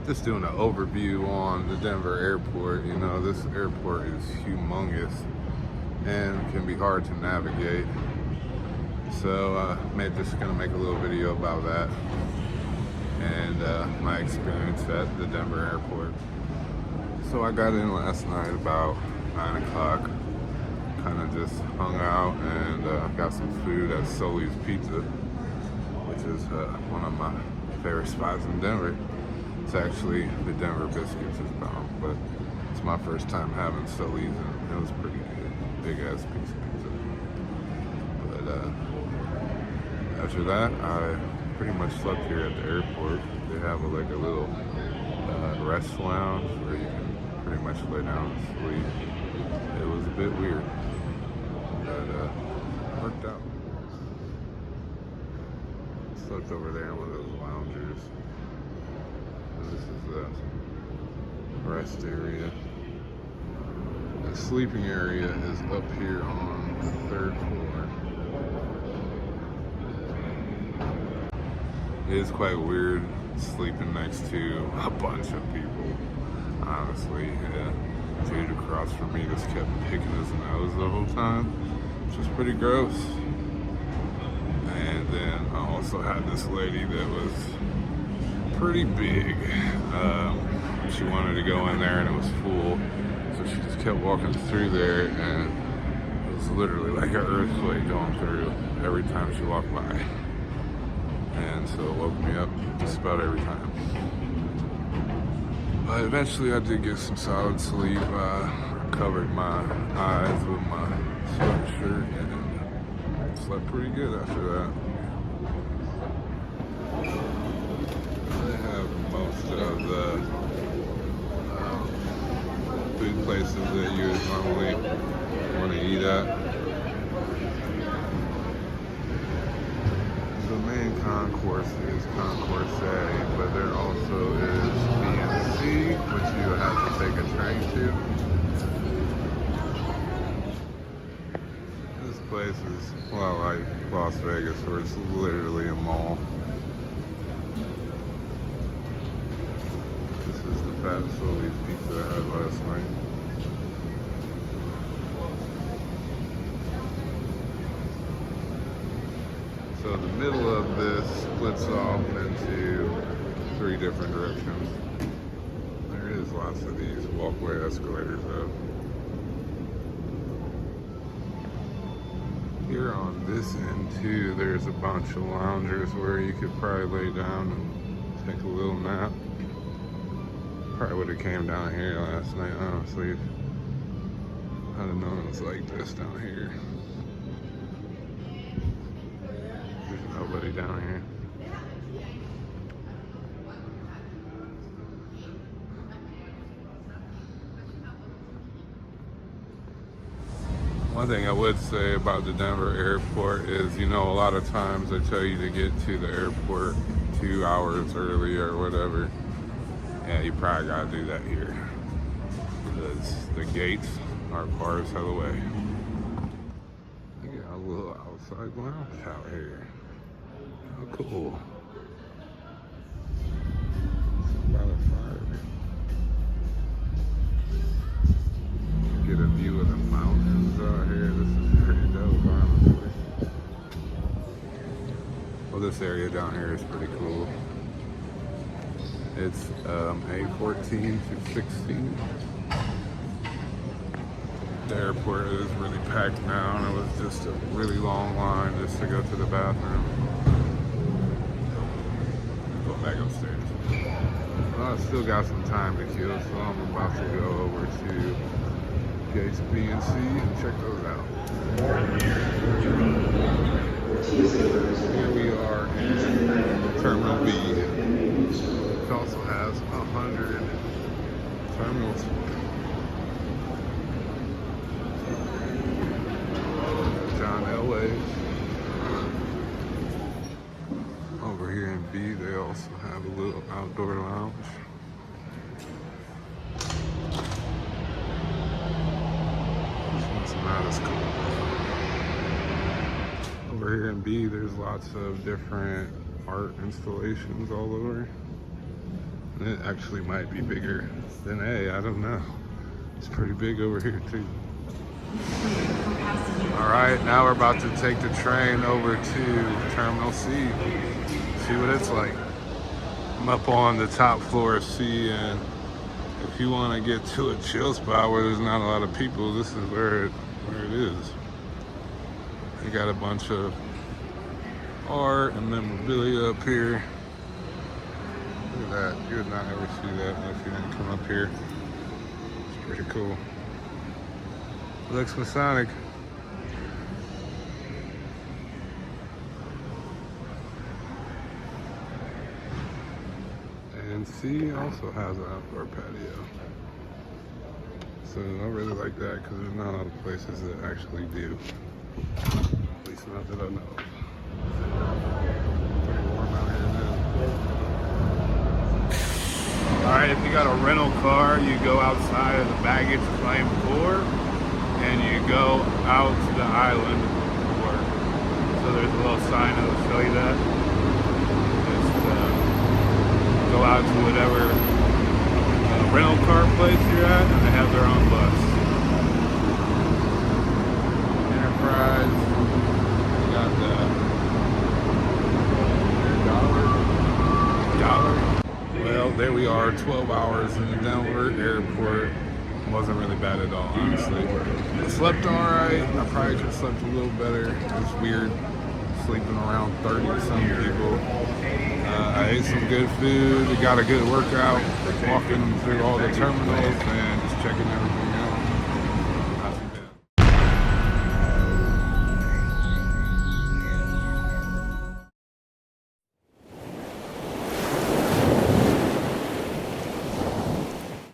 just doing an overview on the Denver airport. You know, this airport is humongous and can be hard to navigate. So just gonna make a little video about that and my experience at the Denver airport. So I got in last night about 9 o'clock, kind of just hung out and got some food at Sully's Pizza, which is one of my favorite spots in Denver. It's actually the Denver Biscuits is bound, but it's my first time having Sully's and it was pretty good. Big ass piece of pizza. But after that, I pretty much slept here at the airport. They have a little rest lounge where you can pretty much lay down and sleep. It was a bit weird, but worked out. Slept over there in one of those loungers. And this is the rest area. The sleeping area is up here on the 3rd floor. It is quite weird sleeping next to a bunch of people, honestly. Yeah. Dude across from me just kept picking his nose the whole time, which was pretty gross. And then I also had this lady that was pretty big. She wanted to go in there and it was full, so she just kept walking through there, and it was literally like an earthquake going through every time she walked by. And so it woke me up just about every time. But eventually I did get some solid sleep. I covered my eyes with my sweatshirt and slept pretty good after that. They have most of the food places that you would normally want to eat at. The main concourse is Concourse A, but there also is B and C, which you have to take a train to. This place is a lot like Las Vegas, where it's literally a mall. This is the Fat Sully's Pizza I had last night. So the middle of this splits off into 3 different directions. There is lots of these walkway escalators though. Here on this end too, there's a bunch of loungers where you could probably lay down and take a little nap. Probably would have came down here last night, honestly. I'd have known it was like this down here. Nobody down here. One thing I would say about the Denver airport is, you know, a lot of times they tell you to get to the airport 2 hours early or whatever. Yeah, you probably gotta do that here, because the gates are far as hell away. They got a little outside lounge out here. Oh, cool. By the fire. Get a view of the mountains out here. This is pretty dope, honestly. Well, this area down here is pretty cool. It's A14 to 16. The airport is really packed now, and it was just a really long line just to go to the bathroom. Back upstairs. Well, I still got some time to kill, so I'm about to go over to gates B and C and check those out. Here we are in Terminal B. It also has 100 terminals. John Elway. Over here in B, they also have a little outdoor lounge. This one's not as cool. Over here in B, there's lots of different art installations all over. And it actually might be bigger than A. I don't know. It's pretty big over here too. All right, now we're about to take the train over to Terminal C. See what it's like. I'm up on the top floor of C, and if you want to get to a chill spot where there's not a lot of people, this is where it is. They got a bunch of art and memorabilia up here. Look at that. You would not ever see that if you didn't come up here. It's pretty cool. Looks Masonic. And C also has an outdoor patio. So I really like that because there's not a lot of places that actually do. At least not that I know of. Pretty warm out here now. Alright, if you got a rental car, you go outside of the baggage claim floor and you go out to the island floor. So there's a little sign that'll show you that. Just go out to whatever rental car place you're at, and they have their own bus. Enterprise, you got the dollar. Well, there we are, 12 hours in the Denver airport. Wasn't really bad at all, honestly. I slept all right. I probably could have slept a little better. It's weird sleeping around 30-some people. I ate some good food. Got a good workout, walking through all the terminals and just checking everything